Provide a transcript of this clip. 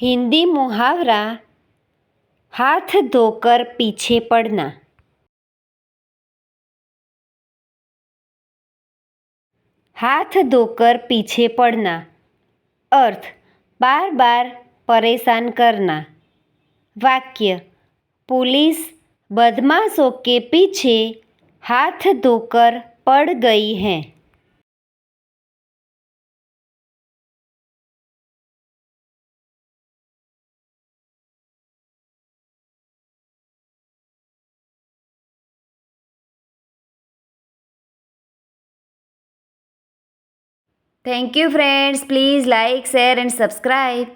हिंदी मुहावरा हाथ धोकर पीछे पड़ना। हाथ धोकर पीछे पड़ना अर्थ बार बार परेशान करना। वाक्य पुलिस बदमाशों के पीछे हाथ धोकर पड़ गई है। Thank you friends. Please like, share and subscribe.